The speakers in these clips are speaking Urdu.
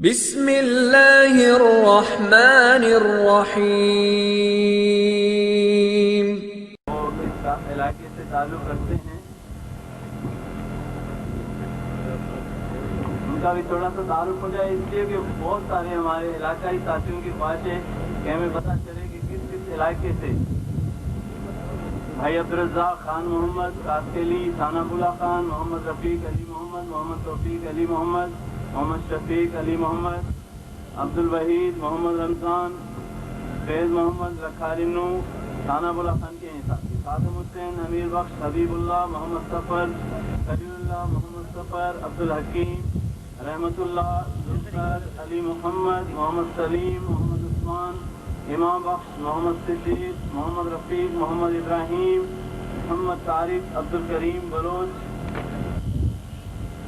بسم اللہ الرحمن الرحیم۔ وہ اس علاقے سے تعلق رکھتے ہیں، ان کا بھی تھوڑا سا تعارف ہو جائے، اس لیے کہ بہت سارے ہمارے علاقائی ساتھیوں کی خواہش ہے کہ ہمیں پتہ چلے کہ کس کس علاقے سے بھائی عبدالرزاق خان محمد کاسکیلی، ثانہ اللہ خان، محمد رفیق علی محمد، محمد توفیق علی محمد، محمد شفیق علی محمد، عبد الوحید محمد رمضان، فیض محمد رکھارینو، ثانہ اللہ خان کے ہیں ساتھی، خادم حسین، امیر بخش، حبیب اللہ، محمد سفر، خلیل اللہ، محمد سفر، عبد الحکیم، رحمت اللہ، ذوالفقار، علی محمد، محمد سلیم، محمد عثمان، امام بخش، محمد صدیق، محمد رفیق، محمد ابراہیم، محمد طارق، عبد الکریم بلوچ،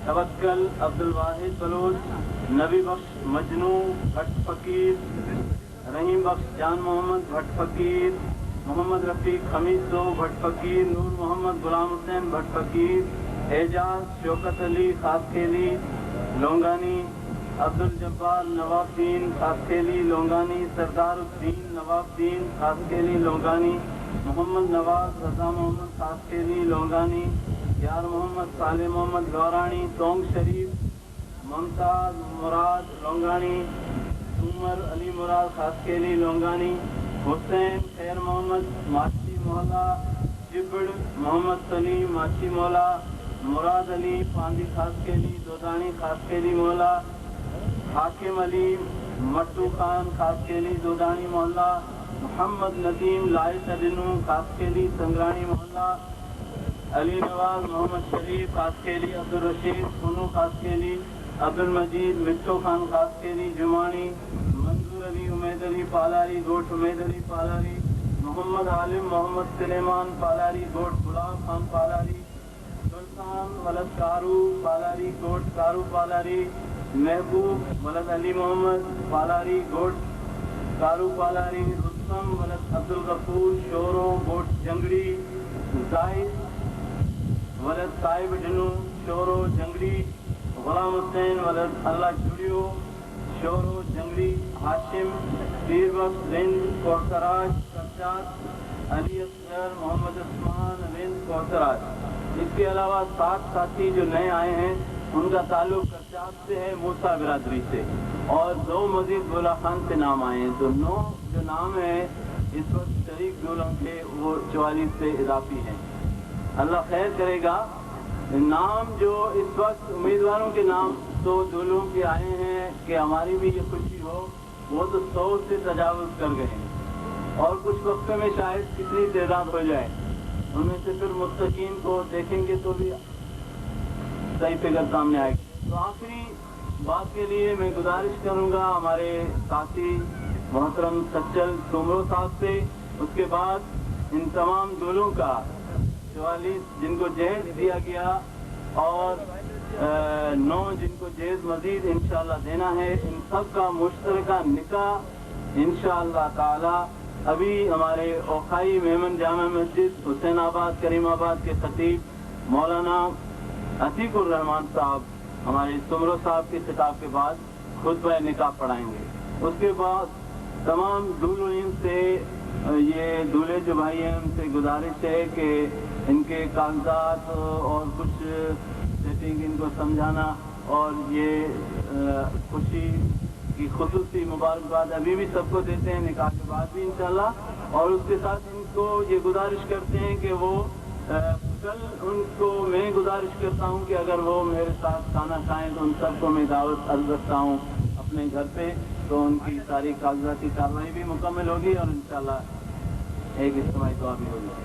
توکل، عبد الواحد بلوچ، نبی بخش مجنو بھٹ فقیر، رحیم بخش جان محمد بھٹ فقیر، محمد رفیق خمیسو بھٹ فقیر، نور محمد غلام حسین بھٹ فقیر، اعجاز شوکت علی خاسکیلی لونگانی، عبد الجبار نواب دین خاسکیلی لونگانی، سردار الدین نواب دین خاسکیلی لونگانی، محمد نواز رضا محمد خاسکیلی لونگانی، یار محمد صالح محمد لورانی، تونگ شریف ممتاز مراد لونگانی، عمر علی مراد خاسکیلی لونگانی، حسین خیر محمد ماچی مولا چبڑ، محمد سلیم ماچی مولا، مراد علی پاندی خاسکیلی دودانی خاسکیلی مولا، حاکم علی مٹو خان خاسکیلی دودانی محلہ، محمد ندیم لائق ادنو خاسکیلی سنگرانی محلہ، علی نواز محمد شریف خاسکیلی، عبد الرشید سنو خاسکیلی، عبد المجید مٹو خان خاسکیلی جمانی، منظور علی امید علی پالاری گوٹ امید علی پالاری، محمد عالم محمد سلیمان پالاری گوٹ غلام خان پالاری، سلطان ولد کارو پالاری گوٹ کارو پالاری، محبوب ولد علی محمد پالاری گوٹ کارو پالاری، رستم ولد عبد الغفور شورو گوٹ جنگڑی، زاہد ولد صاحب ڈنو شورو جنگڑی، غلام حسین ولد اللہ جڑیو شورو جنگڑی، ہاشم پیر بخش رند کوسراج کرچات، علی اصغر محمد عثمان رند کوسراج۔ اس کے علاوہ 7 ساتھی جو نئے آئے ہیں ان کا تعلق کرچات سے ہے، موسیٰ برادری سے، اور 2 مزید گولا خان سے نام آئے ہیں، تو 9 جو نام ہیں اس وقت شریک گولوں کے وہ 44 سے اضافی ہیں۔ اللہ خیر کرے گا۔ نام جو اس وقت امیدواروں کے نام تو دولوں کے آئے ہیں کہ ہماری بھی یہ خوشی ہو، وہ تو 100 سے تجاوز کر گئے ہیں، اور کچھ وقفے میں شاید کتنی تعداد ہو جائے، ان میں سے پھر مستقین کو دیکھیں گے تو بھی صحیح فگر سامنے آئے گی۔ تو آخری بات کے لیے میں گزارش کروں گا ہمارے ساتھی محترم سچل سومرو صاحب سے، اس کے بعد ان تمام دولوں کا 44 جن کو جہیز دیا گیا اور 9 جن کو جہیز مزید انشاءاللہ دینا ہے، ان سب کا مشترکہ نکاح انشاءاللہ تعالی ابھی ہمارے اوکھائی میمن جامع مسجد حسین آباد کریم آباد کے خطیب مولانا عتیق الرحمان صاحب ہمارے سمرو صاحب کے خطاب کے بعد خطبہ نکاح پڑھائیں گے۔ اس کے بعد تمام دولوں سے یہ دولہے جو بھائی ہیں ان سے گزارش ہے کہ ان کے کاغذات اور کچھ سیٹنگ ان کو سمجھانا، اور یہ خوشی کی خصوصی مبارکباد ابھی بھی سب کو دیتے ہیں، نکاح کے بعد بھی انشاءاللہ، اور اس کے ساتھ ان کو یہ گزارش کرتے ہیں کہ وہ کل ان کو میں گزارش کرتا ہوں کہ اگر وہ میرے ساتھ کھانا کھائیں تو ان سب کو میں دعوت عرض رکھتا ہوں اپنے گھر پہ، تو ان کی ساری کاغذاتی کارروائی بھی مکمل ہوگی اور انشاءاللہ ایک اجتماعی دعا بھی ہوگی۔